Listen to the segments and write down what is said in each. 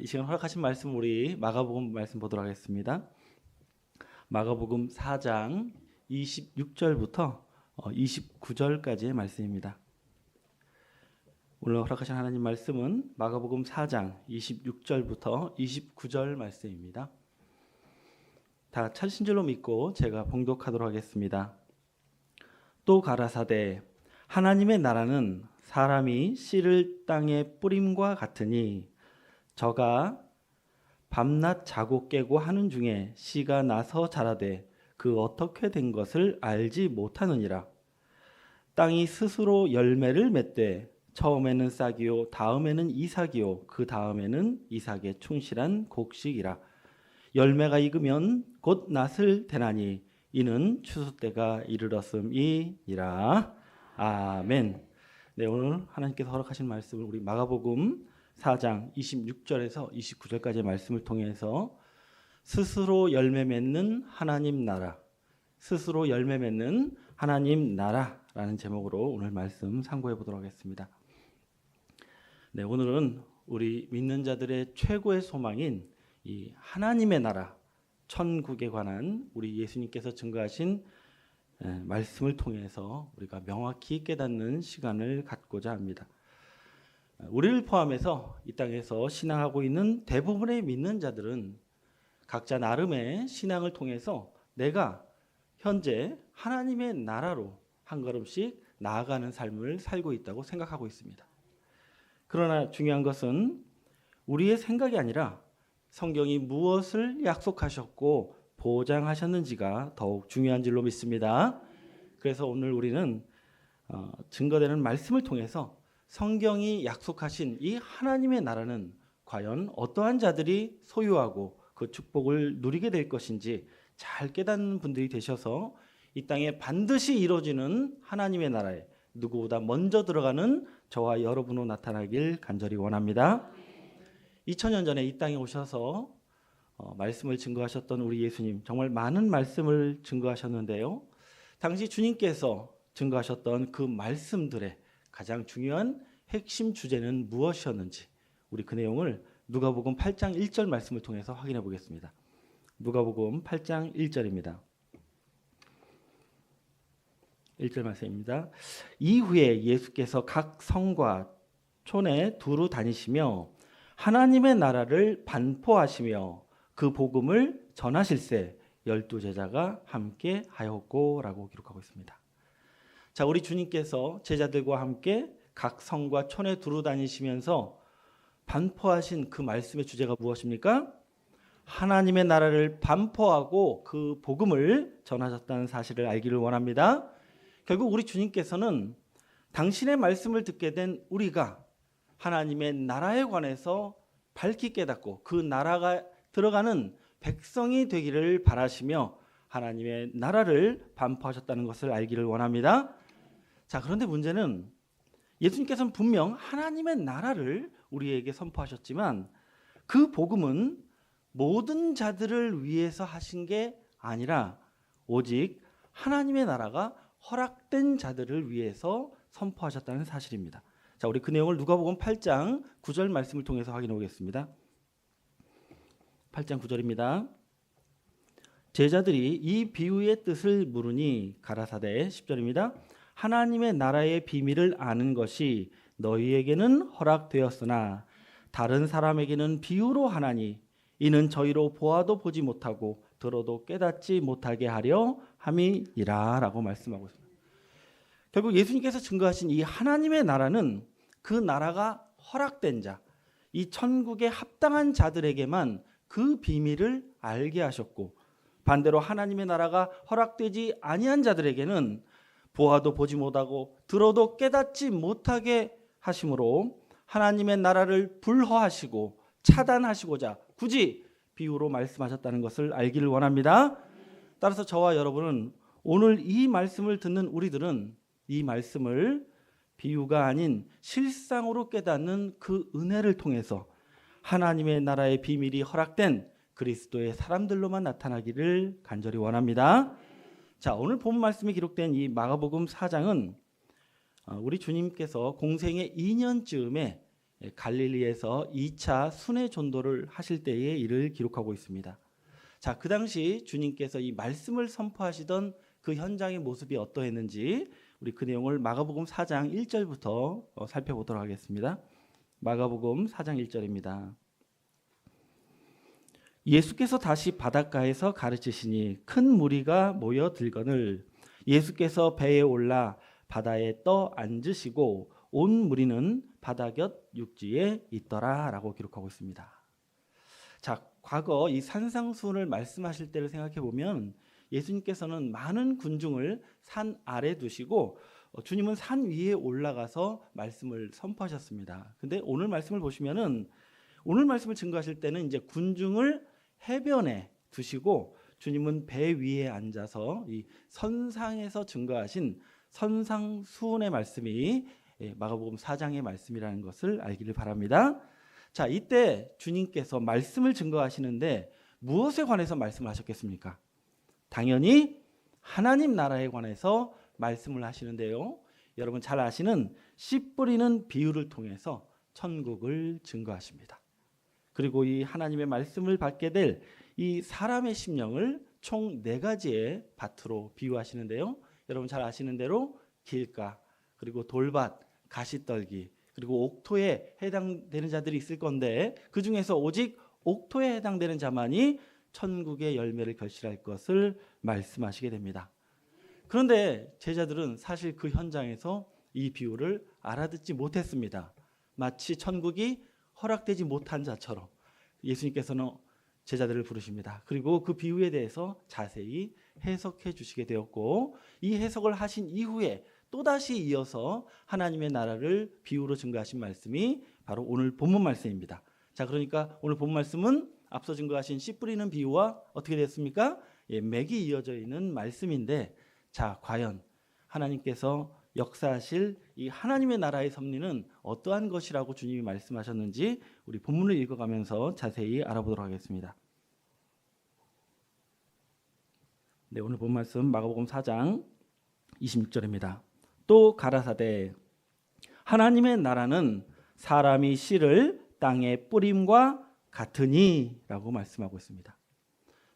이 시간 허락하신 말씀 우리 마가복음 말씀 보도록 하겠습니다. 마가복음 4장 26절부터 29절까지의 말씀입니다. 오늘 허락하신 하나님 말씀은 마가복음 4장 26절부터 29절 말씀입니다. 다 찾으신 줄로 믿고 제가 봉독하도록 하겠습니다. 또 가라사대 하나님의 나라는 사람이 씨를 땅에 뿌림과 같으니 저가 밤낮 자고 깨고 하는 중에 씨가 나서 자라되 그 어떻게 된 것을 알지 못하느니라. 땅이 스스로 열매를 맺되 처음에는 싹이요 다음에는 이삭이요 그 다음에는 이삭의 충실한 곡식이라. 열매가 익으면 곧 낫을 대나니 이는 추수 때가 이르렀음이니라. 아멘. 네, 오늘 하나님께서 허락하신 말씀을 우리 마가복음 4장 26절에서 29절까지의 말씀을 통해서 스스로 열매 맺는 하나님 나라, 스스로 열매 맺는 하나님 나라라는 제목으로 오늘 말씀 상고해 보도록 하겠습니다. 네, 오늘은 우리 믿는 자들의 최고의 소망인 이 하나님의 나라, 천국에 관한 우리 예수님께서 증거하신 말씀을 통해서 우리가 명확히 깨닫는 시간을 갖고자 합니다. 우리를 포함해서 이 땅에서 신앙하고 있는 대부분의 믿는 자들은 각자 나름의 신앙을 통해서 내가 현재 하나님의 나라로 한 걸음씩 나아가는 삶을 살고 있다고 생각하고 있습니다. 그러나 중요한 것은 우리의 생각이 아니라 성경이 무엇을 약속하셨고 보장하셨는지가 더욱 중요한 줄로 믿습니다. 그래서 오늘 우리는 증거되는 말씀을 통해서 성경이 약속하신 이 하나님의 나라는 과연 어떠한 자들이 소유하고 그 축복을 누리게 될 것인지 잘 깨닫는 분들이 되셔서 이 땅에 반드시 이루어지는 하나님의 나라에 누구보다 먼저 들어가는 저와 여러분으로 나타나길 간절히 원합니다. 2000년 전에 이 땅에 오셔서 말씀을 증거하셨던 우리 예수님, 정말 많은 말씀을 증거하셨는데요. 당시 주님께서 증거하셨던 그 말씀들의 가장 중요한 핵심 주제는 무엇이었는지 우리 그 내용을 누가복음 8장 1절 말씀을 통해서 확인해 보겠습니다. 누가복음 8장 1절입니다. 1절 말씀입니다. 이후에 예수께서 각 성과 촌에 두루 다니시며 하나님의 나라를 반포하시며 그 복음을 전하실세 12제자가 함께 하였고라고 기록하고 있습니다. 자, 우리 주님께서 제자들과 함께 각 성과 촌에 두루 다니시면서 반포하신 그 말씀의 주제가 무엇입니까? 하나님의 나라를 반포하고 그 복음을 전하셨다는 사실을 알기를 원합니다. 결국 우리 주님께서는 당신의 말씀을 듣게 된 우리가 하나님의 나라에 관해서 밝히 깨닫고 그 나라가 들어가는 백성이 되기를 바라시며 하나님의 나라를 반포하셨다는 것을 알기를 원합니다. 자, 그런데 문제는 예수님께서는 분명 하나님의 나라를 우리에게 선포하셨지만 그 복음은 모든 자들을 위해서 하신 게 아니라 오직 하나님의 나라가 허락된 자들을 위해서 선포하셨다는 사실입니다. 자, 우리 그 내용을 누가복음 8장 9절 말씀을 통해서 확인해 보겠습니다. 8장 9절입니다. 제자들이 이 비유의 뜻을 물으니 가라사대 10절입니다. 하나님의 나라의 비밀을 아는 것이 너희에게는 허락되었으나 다른 사람에게는 비유로 하나니 이는 저희로 보아도 보지 못하고 들어도 깨닫지 못하게 하려 함이니라 라고 말씀하고 있습니다. 결국 예수님께서 증거하신 이 하나님의 나라는 그 나라가 허락된 자, 이 천국에 합당한 자들에게만 그 비밀을 알게 하셨고 반대로 하나님의 나라가 허락되지 아니한 자들에게는 보아도 보지 못하고 들어도 깨닫지 못하게 하심으로 하나님의 나라를 불허하시고 차단하시고자 굳이 비유로 말씀하셨다는 것을 알기를 원합니다. 따라서 저와 여러분은 오늘 이 말씀을 듣는 우리들은 이 말씀을 비유가 아닌 실상으로 깨닫는 그 은혜를 통해서 하나님의 나라의 비밀이 허락된 그리스도의 사람들로만 나타나기를 간절히 원합니다. 자, 오늘 본 말씀이 기록된 이 마가복음 4장은 우리 주님께서 공생의 2년쯤에 갈릴리에서 2차 순회 전도를 하실 때의 일을 기록하고 있습니다. 자, 그 당시 주님께서 이 말씀을 선포하시던 그 현장의 모습이 어떠했는지 우리 그 내용을 마가복음 4장 1절부터 살펴보도록 하겠습니다. 마가복음 4장 1절입니다. 예수께서 다시 바닷가에서 가르치시니 큰 무리가 모여 들거늘 예수께서 배에 올라 바다에 떠 앉으시고 온 무리는 바다 곁 육지에 있더라라고 기록하고 있습니다. 자, 과거 이 산상수훈을 말씀하실 때를 생각해 보면 예수님께서는 많은 군중을 산 아래 두시고 주님은 산 위에 올라가서 말씀을 선포하셨습니다. 근데 오늘 말씀을 보시면은 오늘 말씀을 증거하실 때는 이제 군중을 해변에 두시고 주님은 배 위에 앉아서 이 선상에서 증거하신 선상수훈의 말씀이 마가복음 4장의 말씀이라는 것을 알기를 바랍니다. 자, 이때 주님께서 말씀을 증거하시는데 무엇에 관해서 말씀을 하셨겠습니까? 당연히 하나님 나라에 관해서 말씀을 하시는데요. 여러분 잘 아시는 씨 뿌리는 비유를 통해서 천국을 증거하십니다. 그리고 이 하나님의 말씀을 받게 될 이 사람의 심령을 총 4가지의 밭으로 비유하시는데요. 여러분 잘 아시는 대로 길가, 그리고 돌밭, 가시떨기, 그리고 옥토에 해당되는 자들이 있을 건데 그 중에서 오직 옥토에 해당되는 자만이 천국의 열매를 결실할 것을 말씀하시게 됩니다. 그런데 제자들은 사실 그 현장에서 이 비유를 알아듣지 못했습니다. 마치 천국이 허락되지 못한 자처럼 예수님께서는 제자들을 부르십니다. 그리고 그 비유에 대해서 자세히 해석해 주시게 되었고 이 해석을 하신 이후에 또다시 이어서 하나님의 나라를 비유로 증거하신 말씀이 바로 오늘 본문 말씀입니다. 자, 그러니까 오늘 본문 말씀은 앞서 증거하신 씨 뿌리는 비유와 어떻게 됐습니까? 맥이 이어져 있는 말씀인데 자, 과연 하나님께서 역사하실 이 하나님의 나라의 섭리는 어떠한 것이라고 주님이 말씀하셨는지 우리 본문을 읽어가면서 자세히 알아보도록 하겠습니다. 네, 오늘 본 말씀 마가복음 4장 26절입니다. 또 가라사대 하나님의 나라는 사람이 씨를 땅에 뿌림과 같으니 라고 말씀하고 있습니다.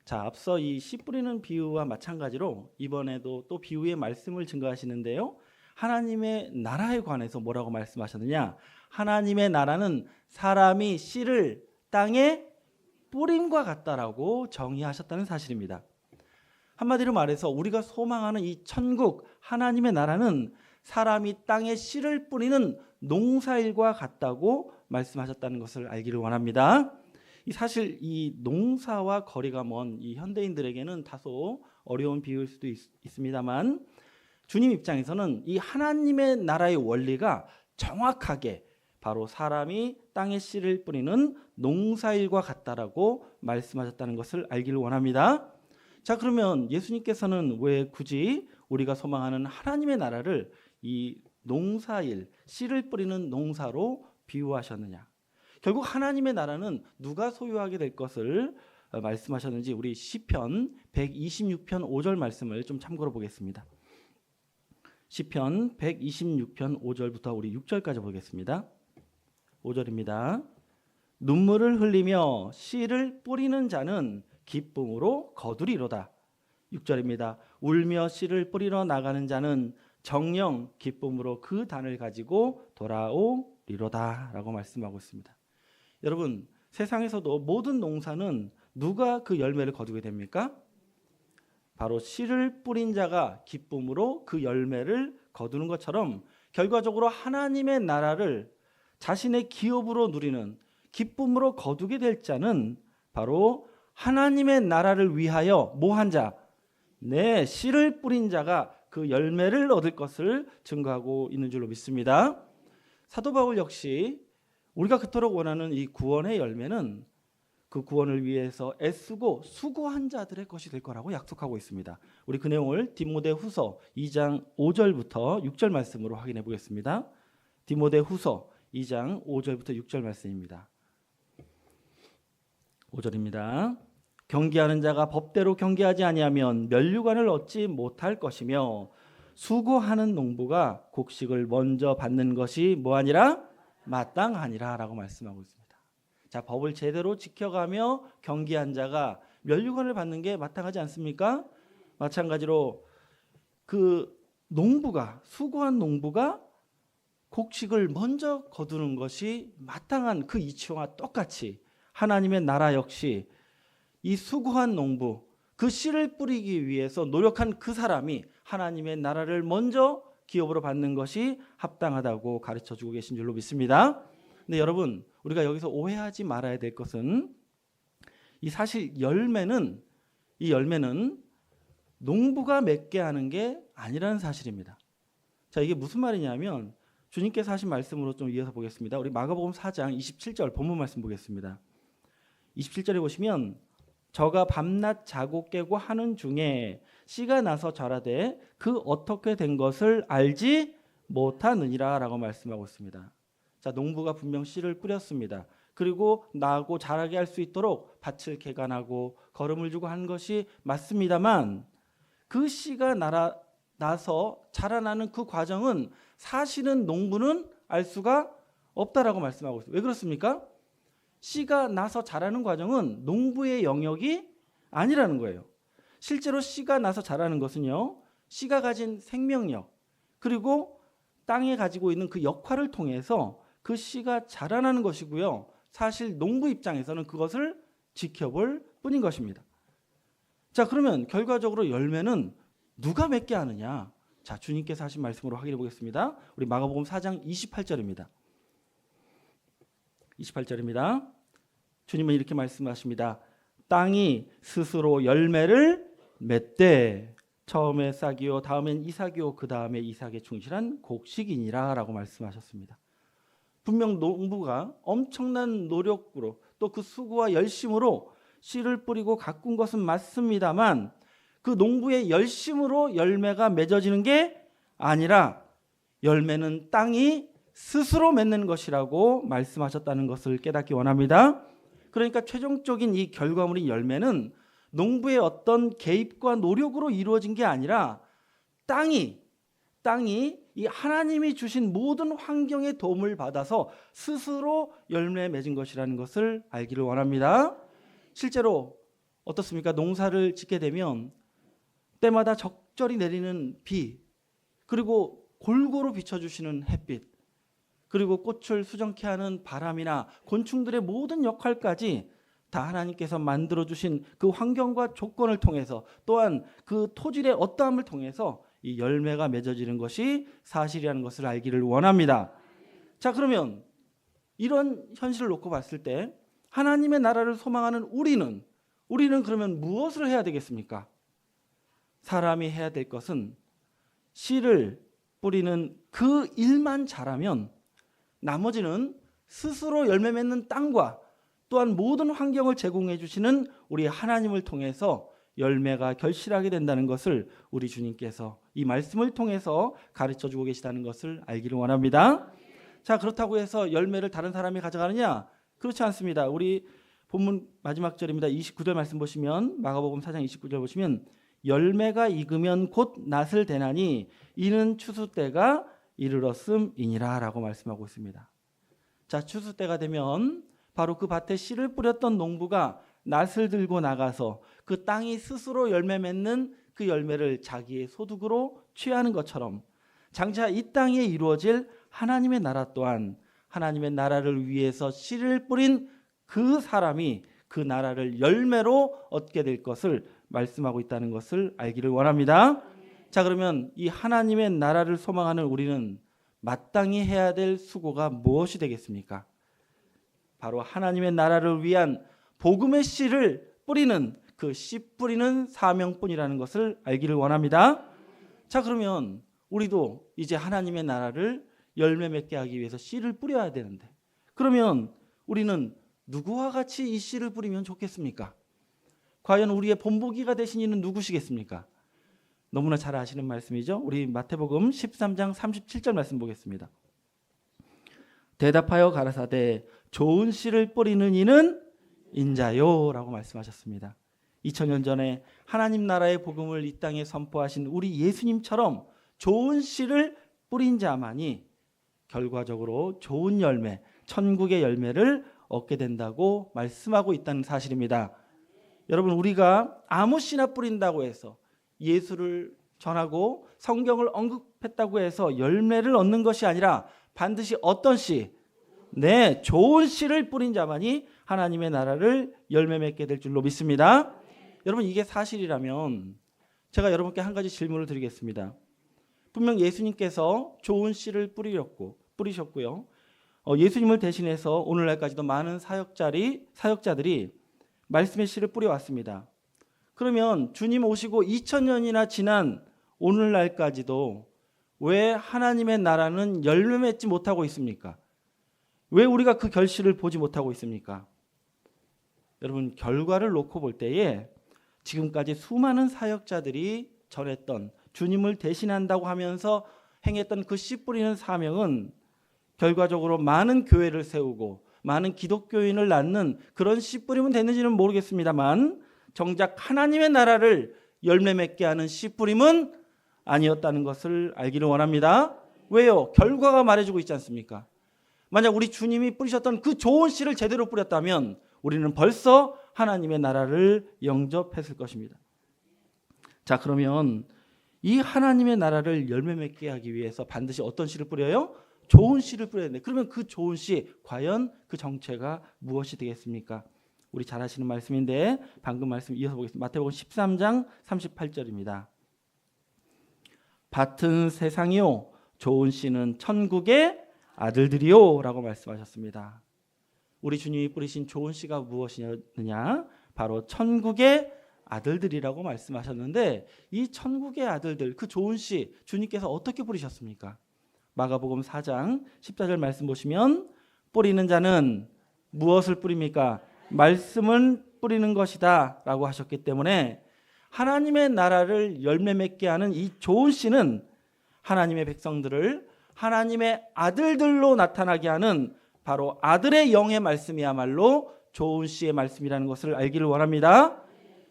자, 앞서 이 씨 뿌리는 비유와 마찬가지로 이번에도 또 비유의 말씀을 증거하시는데요. 하나님의 나라에 관해서 뭐라고 말씀하셨느냐? 하나님의 나라는 사람이 씨를 땅에 뿌림과 같다라고 정의하셨다는 사실입니다. 한마디로 말해서 우리가 소망하는 이 천국 하나님의 나라는 사람이 땅에 씨를 뿌리는 농사일과 같다고 말씀하셨다는 것을 알기를 원합니다. 사실 이 농사와 거리가 먼 이 현대인들에게는 다소 어려운 비유일 수도 있습니다만 주님 입장에서는 이 하나님의 나라의 원리가 정확하게 바로 사람이 땅에 씨를 뿌리는 농사일과 같다라고 말씀하셨다는 것을 알기를 원합니다. 자, 그러면 예수님께서는 왜 굳이 우리가 소망하는 하나님의 나라를 이 농사일, 씨를 뿌리는 농사로 비유하셨느냐? 결국 하나님의 나라는 누가 소유하게 될 것을 말씀하셨는지 우리 시편 126편 5절 말씀을 좀 참고로 보겠습니다. 시편 126편 5절부터 우리 6절까지 보겠습니다. 5절입니다. 눈물을 흘리며 씨를 뿌리는 자는 기쁨으로 거두리로다. 6절입니다. 울며 씨를 뿌리러 나가는 자는 정녕 기쁨으로 그 단을 가지고 돌아오리로다 라고 말씀하고 있습니다. 여러분, 세상에서도 모든 농사는 누가 그 열매를 거두게 됩니까? 바로 씨를 뿌린 자가 기쁨으로 그 열매를 거두는 것처럼 결과적으로 하나님의 나라를 자신의 기업으로 누리는 기쁨으로 거두게 될 자는 바로 하나님의 나라를 위하여 뭐한 자? 네, 씨를 뿌린 자가 그 열매를 얻을 것을 증거하고 있는 줄로 믿습니다. 사도 바울 역시 우리가 그토록 원하는 이 구원의 열매는 그 구원을 위해서 애쓰고 수고한 자들의 것이 될 거라고 약속하고 있습니다. 우리 그 내용을 디모데후서 2장 5절부터 6절 말씀으로 확인해 보겠습니다. 디모데후서 2장 5절부터 6절 말씀입니다. 5절입니다. 경계하는 자가 법대로 경계하지 아니하면 면류관을 얻지 못할 것이며 수고하는 농부가 곡식을 먼저 받는 것이 뭐하니라? 마땅하니라라고 말씀하고 있습니다. 자, 법을 제대로 지켜가며 경기한 자가 멸류관을 받는 게 마땅하지 않습니까? 마찬가지로 그 농부가 수고한 농부가 곡식을 먼저 거두는 것이 마땅한 그 이치와 똑같이 하나님의 나라 역시 이 수고한 농부, 그 씨를 뿌리기 위해서 노력한 그 사람이 하나님의 나라를 먼저 기업으로 받는 것이 합당하다고 가르쳐주고 계신 줄로 믿습니다. 근데 여러분, 우리가 여기서 오해하지 말아야 될 것은 이 사실 이 열매는 농부가 맺게 하는 게 아니라는 사실입니다. 자, 이게 무슨 말이냐면 주님께서 하신 말씀으로 좀 이어서 보겠습니다. 우리 마가복음 4장 27절 본문 말씀 보겠습니다. 27절에 보시면 저가 밤낮 자고 깨고 하는 중에 씨가 나서 자라되 그 어떻게 된 것을 알지 못하느니라 라고 말씀하고 있습니다. 자, 농부가 분명 씨를 뿌렸습니다. 그리고 나고 자라게 할 수 있도록 밭을 개간하고 거름을 주고 한 것이 맞습니다만 그 씨가 나서 자라나는 그 과정은 사실은 농부는 알 수가 없다라고 말씀하고 있어요. 왜 그렇습니까? 씨가 나서 자라는 과정은 농부의 영역이 아니라는 거예요. 실제로 씨가 나서 자라는 것은요, 씨가 가진 생명력 그리고 땅에 가지고 있는 그 역할을 통해서 그 씨가 자라나는 것이고요. 사실 농부 입장에서는 그것을 지켜볼 뿐인 것입니다. 자, 그러면 결과적으로 열매는 누가 맺게 하느냐? 자, 주님께서 하신 말씀으로 확인해 보겠습니다. 우리 마가복음 4장 28절입니다. 28절입니다. 주님은 이렇게 말씀하십니다. 땅이 스스로 열매를 맺되 처음에 싹이요 다음엔 이삭이요 그 다음에 이삭에 충실한 곡식이니라 라고 말씀하셨습니다. 분명 농부가 엄청난 노력으로 또 그 수고와 열심으로 씨를 뿌리고 가꾼 것은 맞습니다만 그 농부의 열심으로 열매가 맺어지는 게 아니라 열매는 땅이 스스로 맺는 것이라고 말씀하셨다는 것을 깨닫기 원합니다. 그러니까 최종적인 이 결과물인 열매는 농부의 어떤 개입과 노력으로 이루어진 게 아니라 땅이 이 하나님이 주신 모든 환경의 도움을 받아서 스스로 열매 맺은 것이라는 것을 알기를 원합니다. 실제로 어떻습니까? 농사를 짓게 되면 때마다 적절히 내리는 비, 그리고 골고루 비춰주시는 햇빛, 그리고 꽃을 수정케 하는 바람이나 곤충들의 모든 역할까지 다 하나님께서 만들어주신 그 환경과 조건을 통해서 또한 그 토질의 어떠함을 통해서 이 열매가 맺어지는 것이 사실이라는 것을 알기를 원합니다. 자, 그러면 이런 현실을 놓고 봤을 때 하나님의 나라를 소망하는 우리는 그러면 무엇을 해야 되겠습니까? 사람이 해야 될 것은 씨를 뿌리는 그 일만 잘하면 나머지는 스스로 열매 맺는 땅과 또한 모든 환경을 제공해 주시는 우리 하나님을 통해서 열매가 결실하게 된다는 것을 우리 주님께서 이 말씀을 통해서 가르쳐 주고 계시다는 것을 알기를 원합니다. 자, 그렇다고 해서 열매를 다른 사람이 가져가느냐? 그렇지 않습니다. 우리 본문 마지막 절입니다. 29절 말씀 보시면 마가복음 4장 29절 보시면 열매가 익으면 곧 낫을 대나니 이는 추수 때가 이르렀음이니라 라고 말씀하고 있습니다. 자, 추수 때가 되면 바로 그 밭에 씨를 뿌렸던 농부가 낫을 들고 나가서 그 땅이 스스로 열매 맺는 그 열매를 자기의 소득으로 취하는 것처럼 장차 이 땅에 이루어질 하나님의 나라 또한 하나님의 나라를 위해서 씨를 뿌린 그 사람이 그 나라를 열매로 얻게 될 것을 말씀하고 있다는 것을 알기를 원합니다. 자, 그러면 이 하나님의 나라를 소망하는 우리는 마땅히 해야 될 수고가 무엇이 되겠습니까? 바로 하나님의 나라를 위한 복음의 씨를 뿌리는 그 씨 뿌리는 사명뿐이라는 것을 알기를 원합니다. 자, 그러면 우리도 이제 하나님의 나라를 열매 맺게 하기 위해서 씨를 뿌려야 되는데 그러면 우리는 누구와 같이 이 씨를 뿌리면 좋겠습니까? 과연 우리의 본보기가 되신 이는 누구시겠습니까? 너무나 잘 아시는 말씀이죠. 우리 마태복음 13장 37절 말씀 보겠습니다. 대답하여 가라사대 좋은 씨를 뿌리는 이는 인자요 라고 말씀하셨습니다. 2000년 전에 하나님 나라의 복음을 이 땅에 선포하신 우리 예수님처럼 좋은 씨를 뿌린 자만이 결과적으로 좋은 열매, 천국의 열매를 얻게 된다고 말씀하고 있다는 사실입니다. 여러분, 우리가 아무 씨나 뿌린다고 해서 예수를 전하고 성경을 언급했다고 해서 열매를 얻는 것이 아니라 반드시 어떤 씨? 네, 좋은 씨를 뿌린 자만이 하나님의 나라를 열매 맺게 될 줄로 믿습니다. 여러분, 이게 사실이라면 제가 여러분께 한 가지 질문을 드리겠습니다. 분명 예수님께서 좋은 씨를 뿌리셨고요. 예수님을 대신해서 오늘날까지도 많은 사역자들이 말씀의 씨를 뿌려왔습니다. 그러면 주님 오시고 2000년이나 지난 오늘날까지도 왜 하나님의 나라는 열매 맺지 못하고 있습니까? 왜 우리가 그 결실을 보지 못하고 있습니까? 여러분, 결과를 놓고 볼 때에 지금까지 수많은 사역자들이 전했던, 주님을 대신한다고 하면서 행했던 그 씨 뿌리는 사명은 결과적으로 많은 교회를 세우고 많은 기독교인을 낳는 그런 씨 뿌리면 됐는지는 모르겠습니다만 정작 하나님의 나라를 열매 맺게 하는 씨 뿌림은 아니었다는 것을 알기를 원합니다. 왜요? 결과가 말해주고 있지 않습니까? 만약 우리 주님이 뿌리셨던 그 좋은 씨를 제대로 뿌렸다면 우리는 벌써 하나님의 나라를 영접했을 것입니다. 자, 그러면 이 하나님의 나라를 열매 맺게 하기 위해서 반드시 어떤 씨를 뿌려요? 좋은 씨를 뿌려야 되는데, 그러면 그 좋은 씨, 과연 그 정체가 무엇이 되겠습니까? 우리 잘 아시는 말씀인데 방금 말씀 이어서 보겠습니다. 마태복음 13장 38절입니다. 밭은 세상이요 좋은 씨는 천국의 아들들이요 라고 말씀하셨습니다. 우리 주님이 뿌리신 좋은 씨가 무엇이냐? 바로 천국의 아들들이라고 말씀하셨는데, 이 천국의 아들들, 그 좋은 씨 주님께서 어떻게 뿌리셨습니까? 마가복음 4장 14절 말씀 보시면 뿌리는 자는 무엇을 뿌립니까? 말씀을 뿌리는 것이다 라고 하셨기 때문에 하나님의 나라를 열매 맺게 하는 이 좋은 씨는 하나님의 백성들을 하나님의 아들들로 나타나게 하는 바로 아들의 영의 말씀이야말로 좋은 씨의 말씀이라는 것을 알기를 원합니다.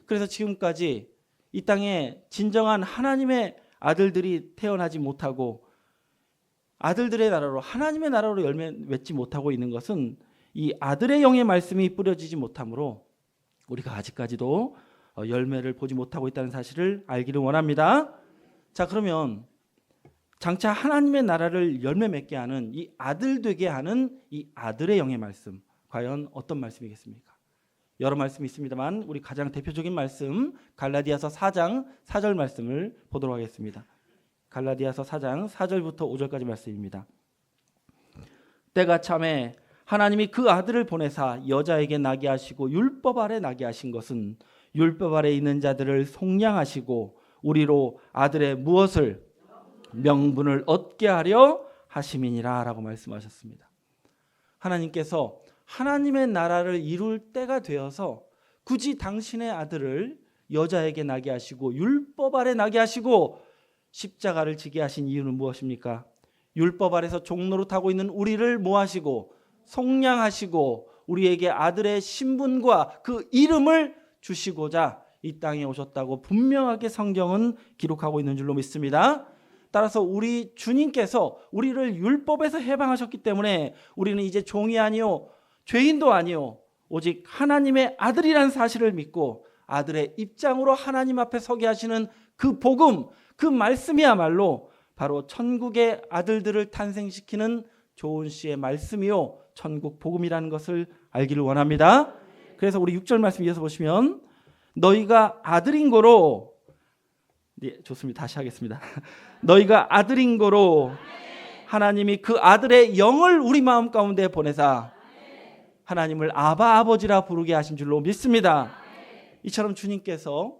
그래서 지금까지 이 땅에 진정한 하나님의 아들들이 태어나지 못하고 아들들의 나라로, 하나님의 나라로 열매 맺지 못하고 있는 것은 이 아들의 영의 말씀이 뿌려지지 못하므로 우리가 아직까지도 열매를 보지 못하고 있다는 사실을 알기를 원합니다. 자, 그러면 장차 하나님의 나라를 열매 맺게 하는 이 아들 되게 하는 이 아들의 영의 말씀, 과연 어떤 말씀이겠습니까? 여러 말씀이 있습니다만 우리 가장 대표적인 말씀 갈라디아서 4장 4절 말씀을 보도록 하겠습니다. 갈라디아서 4장 4절부터 5절까지 말씀입니다. 때가 참에 하나님이 그 아들을 보내사 여자에게 나게 하시고 율법 아래 나게 하신 것은 율법 아래 있는 자들을 속량하시고 우리로 아들의 무엇을? 명분을 얻게 하려 하심이니라 라고 말씀하셨습니다. 하나님께서 하나님의 나라를 이룰 때가 되어서 굳이 당신의 아들을 여자에게 나게 하시고 율법 아래 나게 하시고 십자가를 지게 하신 이유는 무엇입니까? 율법 아래서 종로로 타고 있는 우리를 모하시고 속량하시고 우리에게 아들의 신분과 그 이름을 주시고자 이 땅에 오셨다고 분명하게 성경은 기록하고 있는 줄로 믿습니다. 따라서 우리 주님께서 우리를 율법에서 해방하셨기 때문에 우리는 이제 종이 아니요 죄인도 아니요 오직 하나님의 아들이라는 사실을 믿고 아들의 입장으로 하나님 앞에 서게 하시는 그 복음, 그 말씀이야말로 바로 천국의 아들들을 탄생시키는 좋은 씨의 말씀이요 천국 복음이라는 것을 알기를 원합니다. 그래서 우리 6절 말씀 이어서 보시면 너희가 아들인 거로, 네, 좋습니다. 다시 하겠습니다. 너희가 아들인 거로 하나님이 그 아들의 영을 우리 마음 가운데 보내사 하나님을 아바 아버지라 부르게 하신 줄로 믿습니다. 이처럼 주님께서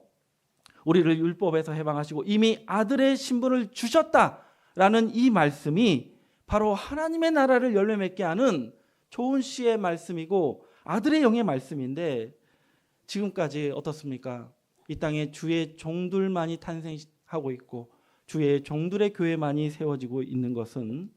우리를 율법에서 해방하시고 이미 아들의 신분을 주셨다라는 이 말씀이 바로 하나님의 나라를 열매 맺게 하는 좋은 씨의 말씀이고 아들의 영의 말씀인데, 지금까지 어떻습니까? 이 땅에 주의 종들만이 탄생하고 있고 주의 종들의 교회만이 세워지고 있는 것은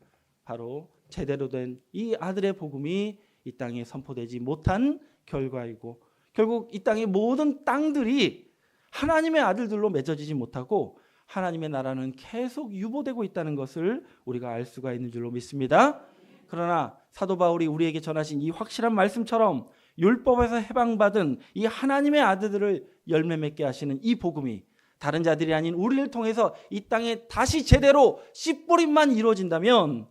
바로 제대로 된 이 아들의 복음이 이 땅에 선포되지 못한 결과이고, 결국 이 땅의 모든 땅들이 하나님의 아들들로 맺어지지 못하고 하나님의 나라는 계속 유보되고 있다는 것을 우리가 알 수가 있는 줄로 믿습니다. 그러나 사도 바울이 우리에게 전하신 이 확실한 말씀처럼 율법에서 해방받은 이 하나님의 아들들을 열매 맺게 하시는 이 복음이 다른 자들이 아닌 우리를 통해서 이 땅에 다시 제대로 씨뿌림만 이루어진다면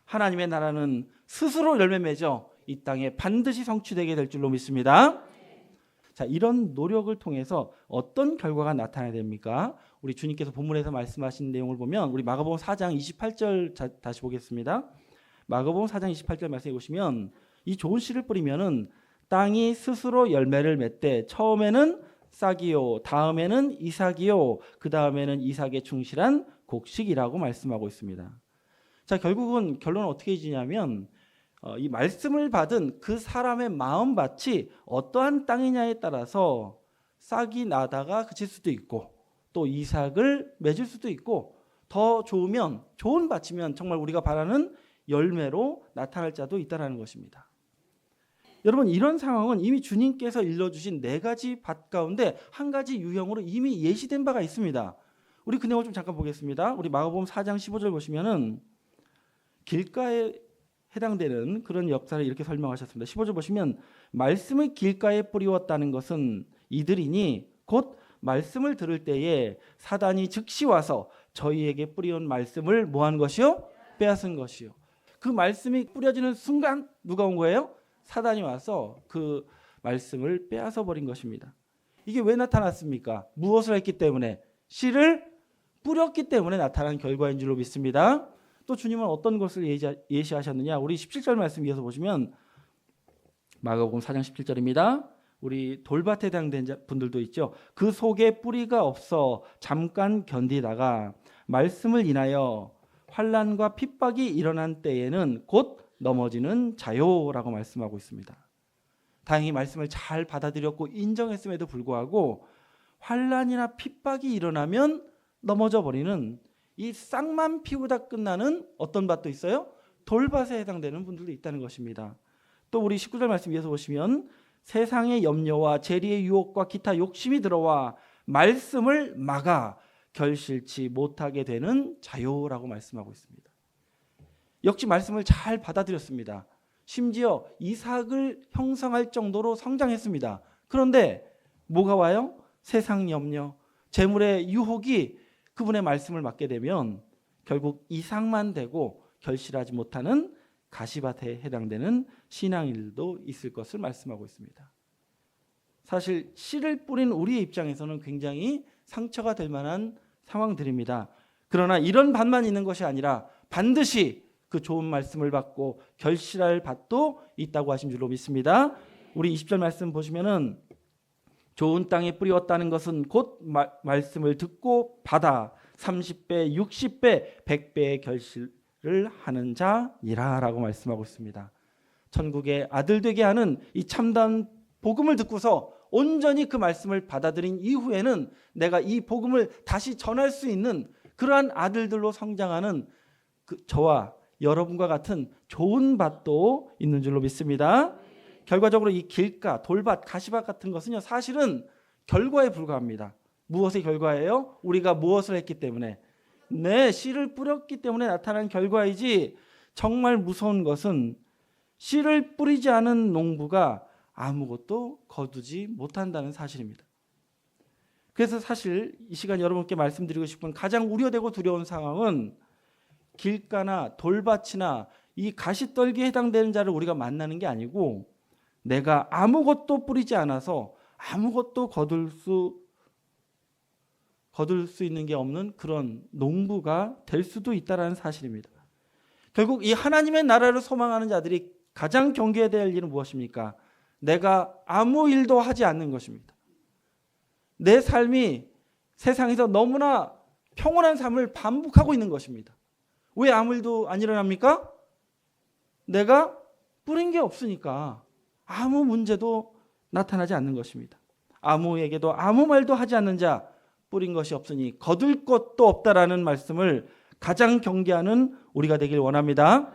하나님의 나라는 스스로 열매 맺어 이 땅에 반드시 성취되게 될 줄로 믿습니다. 자, 이런 노력을 통해서 어떤 결과가 나타나야 됩니까? 우리 주님께서 본문에서 말씀하신 내용을 보면 우리 마가복음 4장 28절 다시 보겠습니다. 마가복음 4장 28절 말씀해 보시면 이 좋은 씨를 뿌리면은 땅이 스스로 열매를 맺되 처음에는 싹이요, 다음에는 이삭이요, 그 다음에는 이삭에 충실한 곡식이라고 말씀하고 있습니다. 자, 결국은 결론은 어떻게 지냐면 이 말씀을 받은 그 사람의 마음밭이 어떠한 땅이냐에 따라서 싹이 나다가 그칠 수도 있고 또 이삭을 맺을 수도 있고 더 좋으면 좋은 밭이면 정말 우리가 바라는 열매로 나타날 자도 있다는 것입니다. 여러분, 이런 상황은 이미 주님께서 일러주신 4가지 밭 가운데 한 가지 유형으로 이미 예시된 바가 있습니다. 우리 그 내용을 좀 잠깐 보겠습니다. 우리 마가복음 4장 15절 보시면은 길가에 해당되는 그런 역사를 이렇게 설명하셨습니다. 15절 보시면 말씀을 길가에 뿌리웠다는 것은 이들이니 곧 말씀을 들을 때에 사단이 즉시 와서 저희에게 뿌리온 말씀을 뭐한 것이요? 빼앗은 것이요. 그 말씀이 뿌려지는 순간 누가 온 거예요? 사단이 와서 그 말씀을 빼앗아 버린 것입니다. 이게 왜 나타났습니까? 무엇을 했기 때문에? 씨를 뿌렸기 때문에 나타난 결과인 줄로 믿습니다. 또 주님은 어떤 것을 예시하셨느냐? 우리 17절 말씀 이어서 보시면 마가복음 4장 17절입니다. 우리 돌밭에 해당된 분들도 있죠. 그 속에 뿌리가 없어 잠깐 견디다가 말씀을 인하여 환난과 핍박이 일어난 때에는 곧 넘어지는 자요라고 말씀하고 있습니다. 다행히 말씀을 잘 받아들였고 인정했음에도 불구하고 환난이나 핍박이 일어나면 넘어져 버리는 이 싹만 피우다 끝나는 어떤 밭도 있어요? 돌밭에 해당되는 분들도 있다는 것입니다. 또 우리 19절 말씀 이어서 보시면 세상의 염려와 재리의 유혹과 기타 욕심이 들어와 말씀을 막아 결실치 못하게 되는 자요라고 말씀하고 있습니다. 역시 말씀을 잘 받아들였습니다. 심지어 이삭을 형성할 정도로 성장했습니다. 그런데 뭐가 와요? 세상 염려, 재물의 유혹이 그분의 말씀을 맡게 되면 결국 이삭만 되고 결실하지 못하는 가시밭에 해당되는 신앙인들도 있을 것을 말씀하고 있습니다. 사실 씨를 뿌린 우리의 입장에서는 굉장히 상처가 될 만한 상황들입니다. 그러나 이런 밭만 있는 것이 아니라 반드시 그 좋은 말씀을 받고 결실할 밭도 있다고 하신 줄로 믿습니다. 우리 20절 말씀 보시면은 좋은 땅에 뿌리웠다는 것은 곧 말씀을 듣고 받아 30배, 60배, 100배의 결실을 하는 자니라라고 말씀하고 있습니다. 천국의 아들 되게 하는 이 참다운 복음을 듣고서 온전히 그 말씀을 받아들인 이후에는 내가 이 복음을 다시 전할 수 있는 그러한 아들들로 성장하는 저와 여러분과 같은 좋은 밭도 있는 줄로 믿습니다. 결과적으로 이 길가, 돌밭, 가시밭 같은 것은요 사실은 결과에 불과합니다. 무엇의 결과예요? 우리가 무엇을 했기 때문에 씨를 뿌렸기 때문에 나타난 결과이지 정말 무서운 것은 씨를 뿌리지 않은 농부가 아무것도 거두지 못한다는 사실입니다. 그래서 사실 이 시간 여러분께 말씀드리고 싶은 가장 우려되고 두려운 상황은 길가나 돌밭이나 이 가시떨기에 해당되는 자를 우리가 만나는 게 아니고 내가 아무것도 뿌리지 않아서 아무것도 거둘 수 있는 게 없는 그런 농부가 될 수도 있다는 사실입니다. 결국 이 하나님의 나라를 소망하는 자들이 가장 경계해야 될 일은 무엇입니까? 내가 아무 일도 하지 않는 것입니다. 내 삶이 세상에서 너무나 평온한 삶을 반복하고 있는 것입니다. 왜 아무 일도 안 일어납니까? 내가 뿌린 게 없으니까 아무 문제도 나타나지 않는 것입니다. 아무에게도 아무 말도 하지 않는 자, 뿌린 것이 없으니 거둘 것도 없다라는 말씀을 가장 경계하는 우리가 되길 원합니다.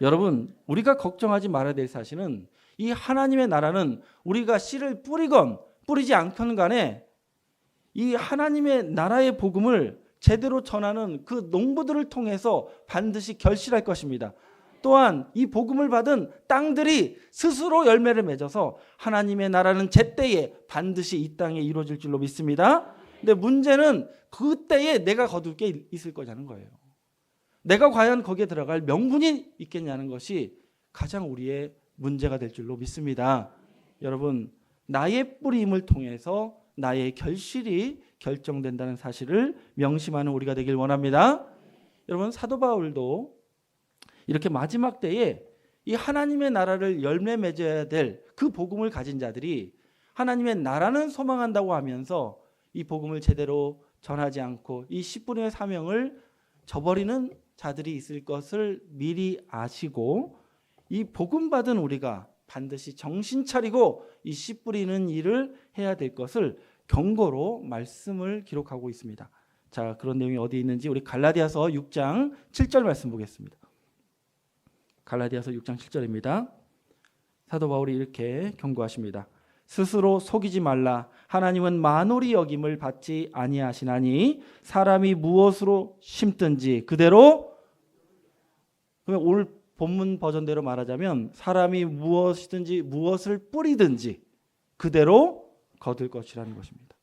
여러분, 우리가 걱정하지 말아야 될 사실은 이 하나님의 나라는 우리가 씨를 뿌리건 뿌리지 않건 간에 이 하나님의 나라의 복음을 제대로 전하는 그 농부들을 통해서 반드시 결실할 것입니다. 또한 이 복음을 받은 땅들이 스스로 열매를 맺어서 하나님의 나라는 제때에 반드시 이 땅에 이루어질 줄로 믿습니다. 근데 문제는 그때에 내가 거둘 게 있을 거냐는 거예요. 내가 과연 거기에 들어갈 명분이 있겠냐는 것이 가장 우리의 문제가 될 줄로 믿습니다. 여러분, 나의 뿌림을 통해서 나의 결실이 결정된다는 사실을 명심하는 우리가 되길 원합니다. 여러분, 사도 바울도 이렇게 마지막 때에 이 하나님의 나라를 열매 맺어야 될 그 복음을 가진 자들이 하나님의 나라는 소망한다고 하면서 이 복음을 제대로 전하지 않고 이 씨뿌림의 사명을 저버리는 자들이 있을 것을 미리 아시고 이 복음 받은 우리가 반드시 정신 차리고 이 씨 뿌리는 일을 해야 될 것을 경고로 말씀을 기록하고 있습니다. 자, 그런 내용이 어디 있는지 우리 갈라디아서 6장 7절 말씀 보겠습니다. 갈라디아서 6장 7절입니다. 사도 바울이 이렇게 경고하십니다. 스스로 속이지 말라. 하나님은 만홀히 여김을 받지 아니하시나니 사람이 무엇으로 심든지 그대로, 그러면 오늘 본문 버전대로 말하자면 사람이 무엇이든지 무엇을 뿌리든지 그대로 거둘 것이라는 것입니다.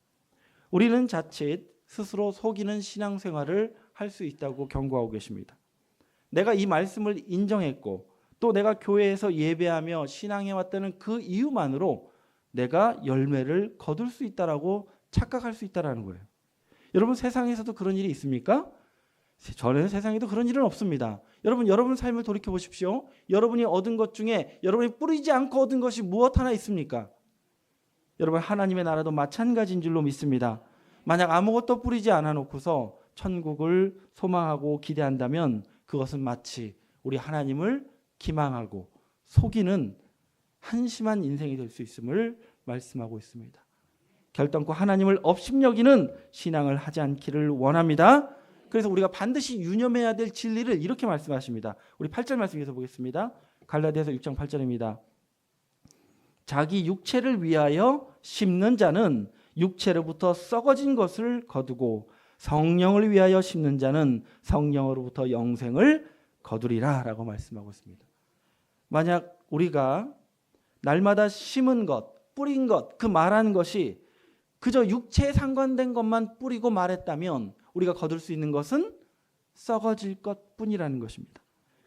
우리는 자칫 스스로 속이는 신앙생활을 할 수 있다고 경고하고 계십니다. 내가 이 말씀을 인정했고 또 내가 교회에서 예배하며 신앙해왔다는 그 이유만으로 내가 열매를 거둘 수 있다라고 착각할 수 있다라는 거예요. 여러분, 세상에서도 그런 일이 있습니까? 저는 세상에도 그런 일은 없습니다. 여러분 삶을 돌이켜 보십시오. 여러분이 얻은 것 중에 여러분이 뿌리지 않고 얻은 것이 무엇 하나 있습니까? 여러분, 하나님의 나라도 마찬가지인 줄로 믿습니다. 만약 아무것도 뿌리지 않아 놓고서 천국을 소망하고 기대한다면 그것은 마치 우리 하나님을 기망하고 속이는 한심한 인생이 될 수 있음을 말씀하고 있습니다. 결단코 하나님을 업신여기는 신앙을 하지 않기를 원합니다. 그래서 우리가 반드시 유념해야 될 진리를 이렇게 말씀하십니다. 우리 8절 말씀에서 보겠습니다. 갈라디아서 6장 8절입니다. 자기 육체를 위하여 심는 자는 육체로부터 썩어진 것을 거두고 성령을 위하여 심는 자는 성령으로부터 영생을 거두리라 라고 말씀하고 있습니다. 만약 우리가 날마다 심은 것, 뿌린 것, 그 말한 것이 그저 육체에 상관된 것만 뿌리고 말했다면 우리가 거둘 수 있는 것은 썩어질 것뿐이라는 것입니다.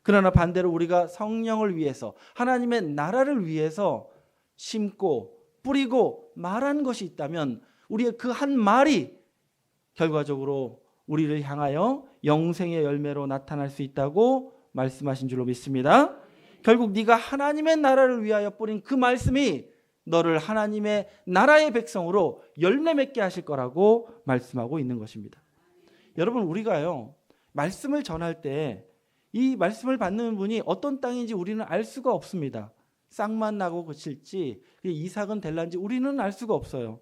그러나 반대로 우리가 성령을 위해서 하나님의 나라를 위해서 심고 뿌리고 말한 것이 있다면 우리의 그 한 말이 결과적으로 우리를 향하여 영생의 열매로 나타날 수 있다고 말씀하신 줄로 믿습니다. 결국 네가 하나님의 나라를 위하여 뿌린 그 말씀이 너를 하나님의 나라의 백성으로 열매 맺게 하실 거라고 말씀하고 있는 것입니다. 여러분, 우리가요 말씀을 전할 때 이 말씀을 받는 분이 어떤 땅인지 우리는 알 수가 없습니다. 싹만 나고 그칠지 이삭은 될란지 우리는 알 수가 없어요.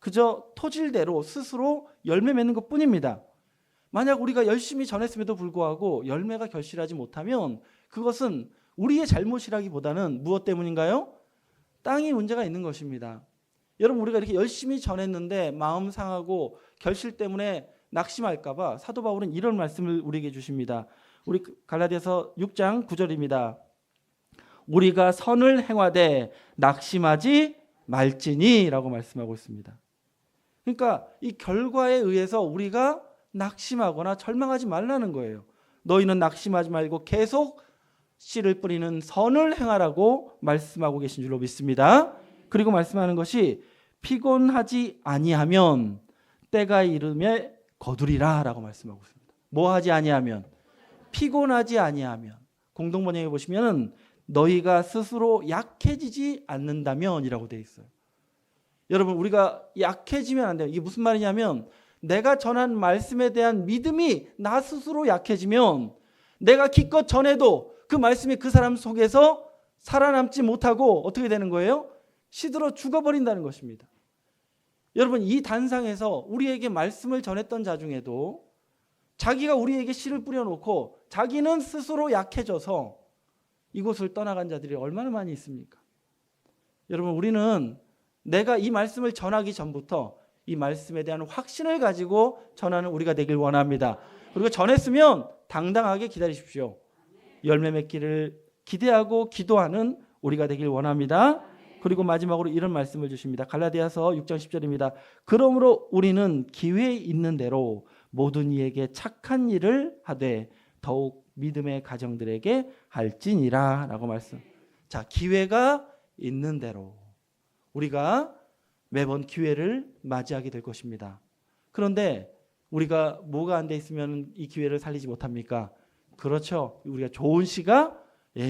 그저 토질대로 스스로 열매 맺는 것뿐입니다. 만약 우리가 열심히 전했음에도 불구하고 열매가 결실하지 못하면 그것은 우리의 잘못이라기보다는 무엇 때문인가요? 땅이 문제가 있는 것입니다. 여러분, 우리가 이렇게 열심히 전했는데 마음 상하고 결실 때문에 낙심할까 봐 사도 바울은 이런 말씀을 우리에게 주십니다. 우리 갈라디아서 6장 9절입니다. 우리가 선을 행하되 낙심하지 말지니 라고 말씀하고 있습니다. 그러니까 이 결과에 의해서 우리가 낙심하거나 절망하지 말라는 거예요. 너희는 낙심하지 말고 계속 씨를 뿌리는 선을 행하라고 말씀하고 계신 줄로 믿습니다. 그리고 말씀하는 것이 피곤하지 아니하면 때가 이르매 거두리라 라고 말씀하고 있습니다. 뭐 하지 아니하면? 피곤하지 아니하면. 공동번역에 보시면 너희가 스스로 약해지지 않는다면 이라고 되어 있어요. 여러분, 우리가 약해지면 안 돼요. 이게 무슨 말이냐면 내가 전한 말씀에 대한 믿음이 나 스스로 약해지면 내가 기껏 전해도 그 말씀이 그 사람 속에서 살아남지 못하고 어떻게 되는 거예요? 시들어 죽어버린다는 것입니다. 여러분, 이 단상에서 우리에게 말씀을 전했던 자 중에도 자기가 우리에게 씨를 뿌려놓고 자기는 스스로 약해져서 이곳을 떠나간 자들이 얼마나 많이 있습니까? 여러분, 우리는 내가 이 말씀을 전하기 전부터 이 말씀에 대한 확신을 가지고 전하는 우리가 되길 원합니다. 그리고 전했으면 당당하게 기다리십시오. 열매 맺기를 기대하고 기도하는 우리가 되길 원합니다. 그리고 마지막으로 이런 말씀을 주십니다. 갈라디아서 6장 10절입니다. 그러므로 우리는 기회 있는 대로 모든 이에게 착한 일을 하되 더욱 믿음의 가정들에게 할지니라 라고 말씀. 자, 기회가 있는 대로 우리가 매번 기회를 맞이하게 될 것입니다. 그런데 우리가 뭐가 안 돼 있으면 이 기회를 살리지 못합니까? 그렇죠. 우리가 좋은 시가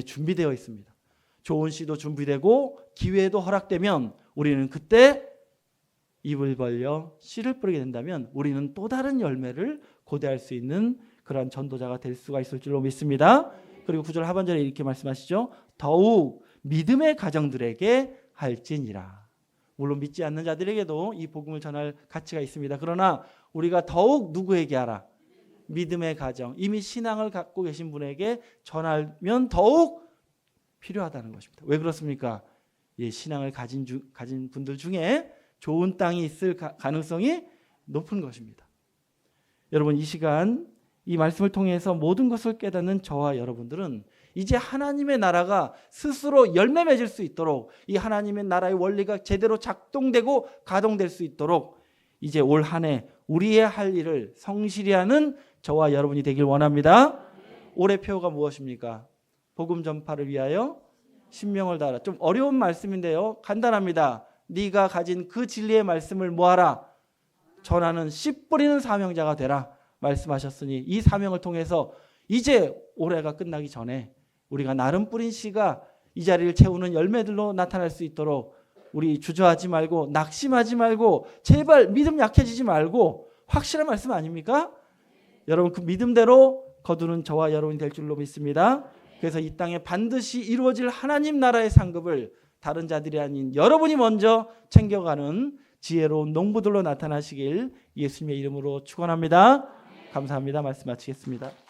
준비되어 있습니다. 좋은 시도 준비되고 기회도 허락되면 우리는 그때 입을 벌려 씨를 뿌리게 된다면 우리는 또 다른 열매를 고대할 수 있는 그러한 전도자가 될 수가 있을 줄로 믿습니다. 그리고 9절 하반절에 이렇게 말씀하시죠. 더욱 믿음의 가정들에게 할지니라. 물론 믿지 않는 자들에게도 이 복음을 전할 가치가 있습니다. 그러나 우리가 더욱 누구에게 하라? 믿음의 가정, 이미 신앙을 갖고 계신 분에게 전하면 더욱 필요하다는 것입니다. 왜 그렇습니까? 신앙을 가진 분들 중에 좋은 땅이 있을 가능성이 높은 것입니다. 여러분, 이 시간 이 말씀을 통해서 모든 것을 깨닫는 저와 여러분들은 이제 하나님의 나라가 스스로 열매 맺을 수 있도록, 이 하나님의 나라의 원리가 제대로 작동되고 가동될 수 있도록 이제 올 한 해 우리의 할 일을 성실히 하는 저와 여러분이 되길 원합니다. 올해 표가 무엇입니까? 복음 전파를 위하여 신명을 다하라. 좀 어려운 말씀인데요, 간단합니다. 네가 가진 그 진리의 말씀을 뭐하라? 전하는 씨 뿌리는 사명자가 되라 말씀하셨으니, 이 사명을 통해서 이제 올해가 끝나기 전에 우리가 나름 뿌린 씨가 이 자리를 채우는 열매들로 나타날 수 있도록 우리 주저하지 말고 낙심하지 말고 제발 믿음 약해지지 말고, 확실한 말씀 아닙니까? 여러분, 그 믿음대로 거두는 저와 여러분이 될 줄로 믿습니다. 그래서 이 땅에 반드시 이루어질 하나님 나라의 상급을 다른 자들이 아닌 여러분이 먼저 챙겨가는 지혜로운 농부들로 나타나시길 예수님의 이름으로 축원합니다. 감사합니다. 말씀 마치겠습니다.